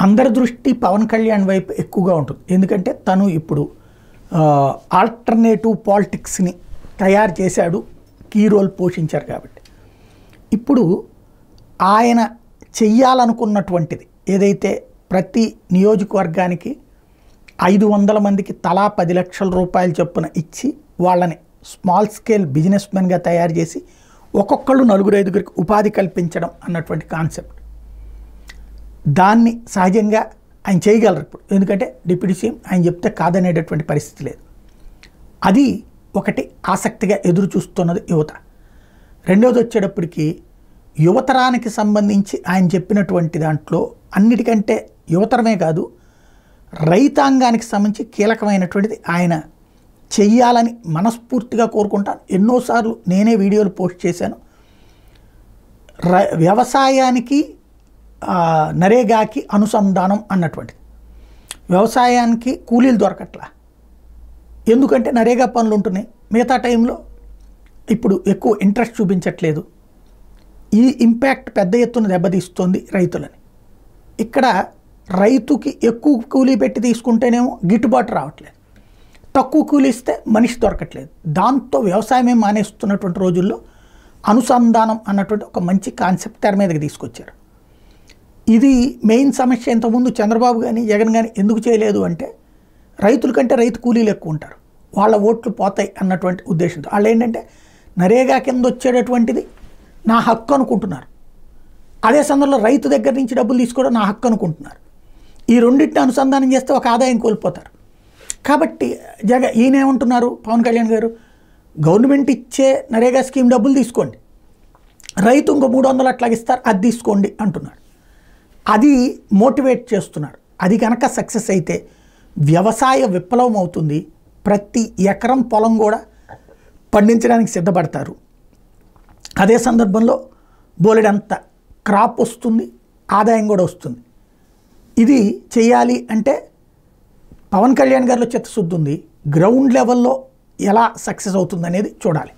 అందరి దృష్టి పవన్ కళ్యాణ్ వైపు ఎక్కువగా ఉంటుంది. ఎందుకంటే తను ఇప్పుడు ఆల్టర్నేటివ్ పాలిటిక్స్ని తయారు చేశాడు, కీ రోల్ పోషించారు కాబట్టి. ఇప్పుడు ఆయన చెయ్యాలనుకున్నటువంటిది ఏదైతే ప్రతి నియోజకవర్గానికి 500 మందికి తలా 10 లక్షల రూపాయలు చొప్పున ఇచ్చి వాళ్ళని స్మాల్ స్కేల్ బిజినెస్ మెన్గా తయారు చేసి ఒక్కొక్కళ్ళు 4-5 ఉపాధి కల్పించడం అన్నటువంటి కాన్సెప్ట్, దాన్ని సహజంగా ఆయన చేయగలరు ఇప్పుడు. ఎందుకంటే డిప్యూటీ సీఎం ఆయన చెప్తే కాదనేటటువంటి పరిస్థితి లేదు. అది ఒకటి ఆసక్తిగా ఎదురు చూస్తున్నది యువత. రెండవది వచ్చేటప్పటికి యువతరానికి సంబంధించి ఆయన చెప్పినటువంటి దాంట్లో అన్నిటికంటే యువతరమే కాదు రైతాంగానికి సంబంధించి కీలకమైనటువంటిది ఆయన చెయ్యాలని మనస్ఫూర్తిగా కోరుకుంటాను. ఎన్నోసార్లు నేనే వీడియోలు పోస్ట్ చేశాను. వ్యవసాయానికి నరేగాకి అనుసంధానం అన్నటువంటిది. వ్యవసాయానికి కూలీలు దొరకట్లా, ఎందుకంటే నరేగా పనులు ఉంటున్నాయి. మిగతా టైంలో ఇప్పుడు ఎక్కువ ఇంట్రెస్ట్ చూపించట్లేదు. ఈ ఇంపాక్ట్ పెద్ద ఎత్తున దెబ్బతీస్తుంది రైతులని. ఇక్కడ రైతుకి ఎక్కువ కూలీ పెట్టి తీసుకుంటేనేమో గిట్టుబాటు రావట్లేదు, తక్కువ కూలీ ఇస్తే మనిషి దొరకట్లేదు. దాంతో వ్యవసాయమే మానేస్తున్నటువంటి రోజుల్లో అనుసంధానం అన్నటువంటి ఒక మంచి కాన్సెప్ట్ తెర మీదకి తీసుకొచ్చారు. ఇది మెయిన్ సమస్య. ఇంతకుముందు చంద్రబాబు కానీ జగన్ కానీ ఎందుకు చేయలేదు అంటే రైతుల కంటే రైతు కూలీలు ఎక్కువ ఉంటారు, వాళ్ళ ఓట్లు పోతాయి అన్నటువంటి ఉద్దేశంతో వాళ్ళు ఏంటంటే నరేగా కింద వచ్చేటటువంటిది నా హక్కు అనుకుంటున్నారు. అదే సందర్భంలో రైతు దగ్గర నుంచి డబ్బులు తీసుకోవడం నా హక్కు అనుకుంటున్నారు. ఈ రెండింటిని అనుసంధానం చేస్తే ఒక ఆదాయం కోల్పోతారు. కాబట్టి ఈయనేమంటున్నారు పవన్ కళ్యాణ్ గారు, గవర్నమెంట్ ఇచ్చే నరేగా స్కీమ్ డబ్బులు తీసుకోండి, రైతు ఇంకో 300 అట్లాగా ఇస్తారు, అది తీసుకోండి అంటున్నారు. అది మోటివేట్ చేస్తున్నారు. అది కనుక సక్సెస్ అయితే వ్యవసాయ విప్లవం అవుతుంది. ప్రతి ఎకరం పొలం కూడా పండించడానికి సిద్ధపడతారు. అదే సందర్భంలో బోలెడంత క్రాప్ వస్తుంది, ఆదాయం కూడా వస్తుంది. ఇది చేయాలి అంటే పవన్ కళ్యాణ్ గారిలో చిత్తశుద్ధి ఉంది. గ్రౌండ్ లెవెల్లో ఎలా సక్సెస్ అవుతుంది అనేది చూడాలి.